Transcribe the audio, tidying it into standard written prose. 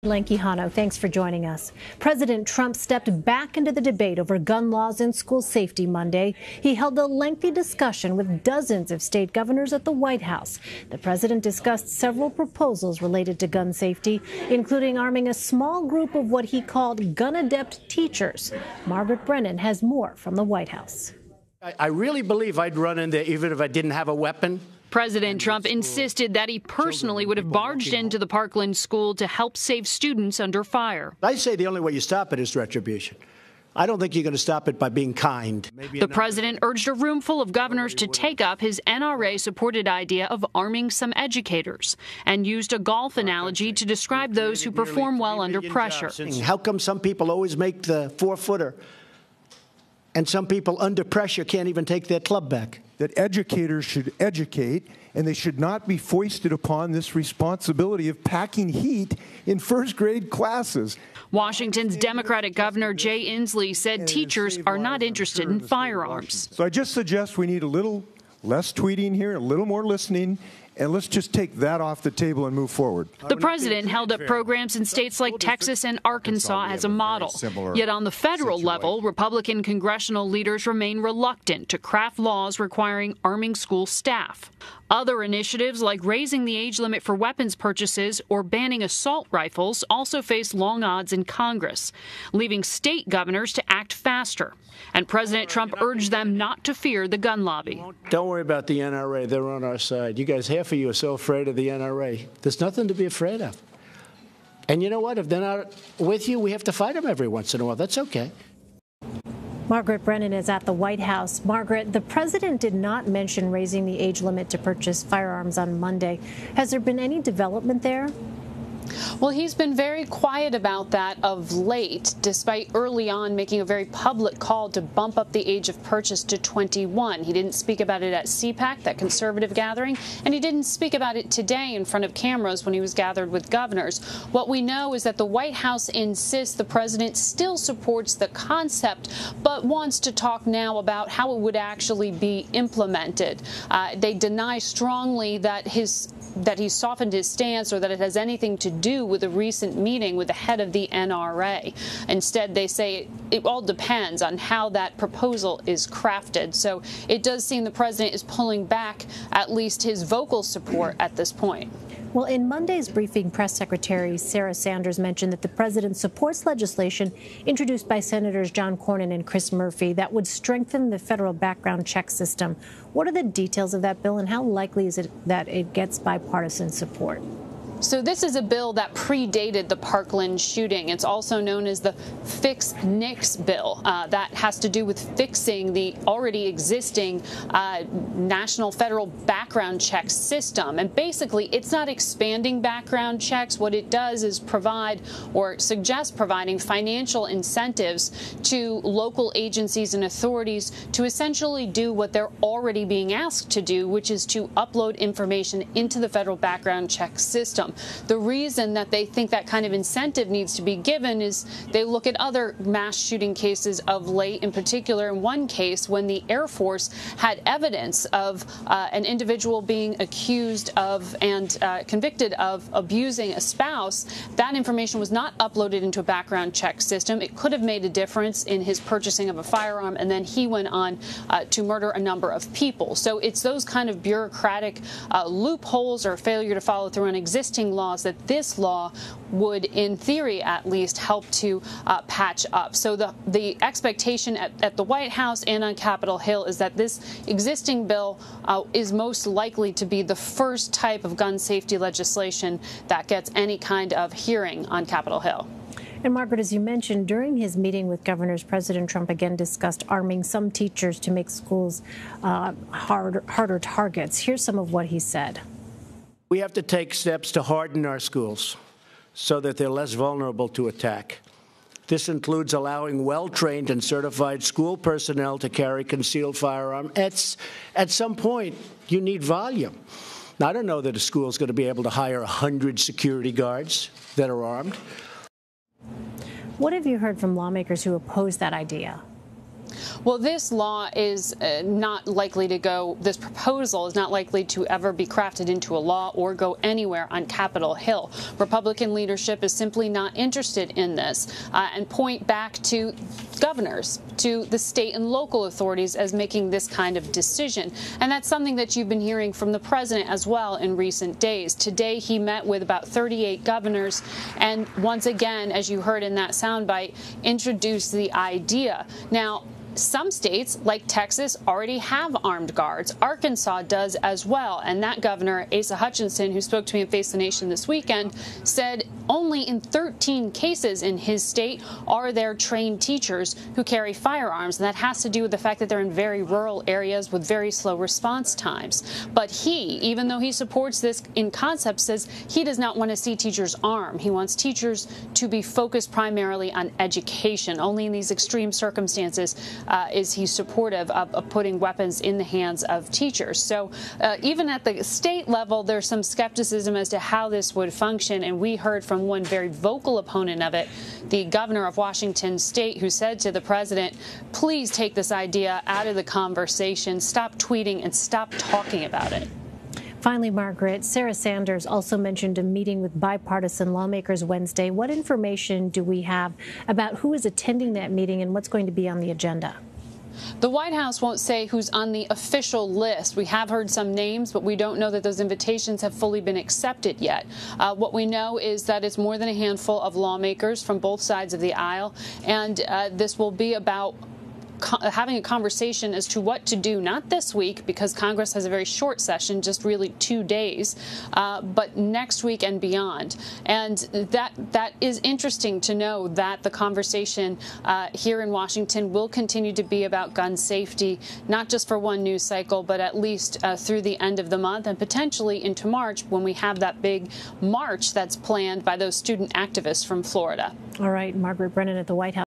Lanky-Hano, thanks for joining us. President Trump stepped back into the debate over gun laws and school safety Monday. He held a lengthy discussion with dozens of state governors at the White House. The president discussed several proposals related to gun safety, including arming a small group of what he called gun-adept teachers. Margaret Brennan has more from the White House. I really believe I'd run in there even if I didn't have a weapon. President Trump insisted that he personally would have barged into the Parkland school to help save students under fire. I say the only way you stop it is retribution. I don't think you're going to stop it by being kind. The president urged a room full of governors to take up his NRA-supported idea of arming some educators and used a golf analogy to describe those who perform well under pressure. How come some people always make the 4-footer and some people under pressure can't even take their club back? That educators should educate, and they should not be foisted upon this responsibility of packing heat in first-grade classes. Washington's Democratic Governor Jay Inslee said teachers are not interested in firearms. So I just suggest we need a little less tweeting here, a little more listening, and let's just take that off the table and move forward. The president held up programs in states like Texas and Arkansas as a model. Yet on the federal level, Republican congressional leaders remain reluctant to craft laws requiring arming school staff. Other initiatives like raising the age limit for weapons purchases or banning assault rifles also face long odds in Congress, leaving state governors to act faster. And President Trump urged them not to fear the gun lobby. Don't worry about the NRA. They're on our side. You guys, half of you are so afraid of the NRA. There's nothing to be afraid of. And you know what? If they're not with you, we have to fight them every once in a while. That's okay. Margaret Brennan is at the White House. Margaret, the president did not mention raising the age limit to purchase firearms on Monday. Has there been any development there? Well, he's been very quiet about that of late, despite early on making a very public call to bump up the age of purchase to 21. He didn't speak about it at CPAC, that conservative gathering, and he didn't speak about it today in front of cameras when he was gathered with governors. What we know is that the White House insists the president still supports the concept, but wants to talk now about how it would actually be implemented. They deny strongly that he softened his stance or that it has anything to do with a recent meeting with the head of the NRA. Instead, they say it all depends on how that proposal is crafted. So it does seem the president is pulling back at least his vocal support at this point. Well, in Monday's briefing, Press Secretary Sarah Sanders mentioned that the president supports legislation introduced by Senators John Cornyn and Chris Murphy that would strengthen the federal background check system. What are the details of that bill, and how likely is it that it gets bipartisan support? So this is a bill that predated the Parkland shooting. It's also known as the Fix NICS bill. That has to do with fixing the already existing national federal background check system. And basically, it's not expanding background checks. What it does is provide or suggest providing financial incentives to local agencies and authorities to essentially do what they're already being asked to do, which is to upload information into the federal background check system. The reason that they think that kind of incentive needs to be given is they look at other mass shooting cases of late, in particular in one case when the Air Force had evidence of an individual being accused of and convicted of abusing a spouse. That information was not uploaded into a background check system. It could have made a difference in his purchasing of a firearm, and then he went on to murder a number of people. So it's those kind of bureaucratic loopholes or failure to follow through on existing laws that this law would, in theory at least, help to patch up. So the expectation at the White House and on Capitol Hill is that this existing bill is most likely to be the first type of gun safety legislation that gets any kind of hearing on Capitol Hill. And Margaret, as you mentioned, during his meeting with governors, President Trump again discussed arming some teachers to make schools harder targets. Here's some of what he said. We have to take steps to harden our schools so that they're less vulnerable to attack. This includes allowing well-trained and certified school personnel to carry concealed firearm. At some point, you need volume. Now, I don't know that a school is going to be able to hire 100 security guards that are armed. What have you heard from lawmakers who oppose that idea? Well, this law is not likely to go, this proposal is not likely to ever be crafted into a law or go anywhere on Capitol Hill. Republican leadership is simply not interested in this and point back to governors, to the state and local authorities as making this kind of decision. And that's something that you've been hearing from the president as well in recent days. Today, he met with about 38 governors and once again, as you heard in that soundbite, introduced the idea. Now, some states, like Texas, already have armed guards. Arkansas does as well. And that governor, Asa Hutchinson, who spoke to me in Face the Nation this weekend, said only in 13 cases in his state are there trained teachers who carry firearms. And that has to do with the fact that they're in very rural areas with very slow response times. But he, even though he supports this in concept, says he does not want to see teachers armed. He wants teachers to be focused primarily on education. Only in these extreme circumstances is he supportive of putting weapons in the hands of teachers. So even at the state level, there's some skepticism as to how this would function. And we heard from one very vocal opponent of it, the governor of Washington State, who said to the president, please take this idea out of the conversation, stop tweeting and stop talking about it. Finally, Margaret, Sarah Sanders also mentioned a meeting with bipartisan lawmakers Wednesday. What information do we have about who is attending that meeting and what's going to be on the agenda? The White House won't say who's on the official list. We have heard some names, but we don't know that those invitations have fully been accepted yet. What we know is that it's more than a handful of lawmakers from both sides of the aisle, and this will be about having a conversation as to what to do, not this week, because Congress has a very short session, just really 2 days, but next week and beyond. And that is interesting to know that the conversation here in Washington will continue to be about gun safety, not just for one news cycle, but at least through the end of the month and potentially into March when we have that big march that's planned by those student activists from Florida. All right, Margaret Brennan at the White House.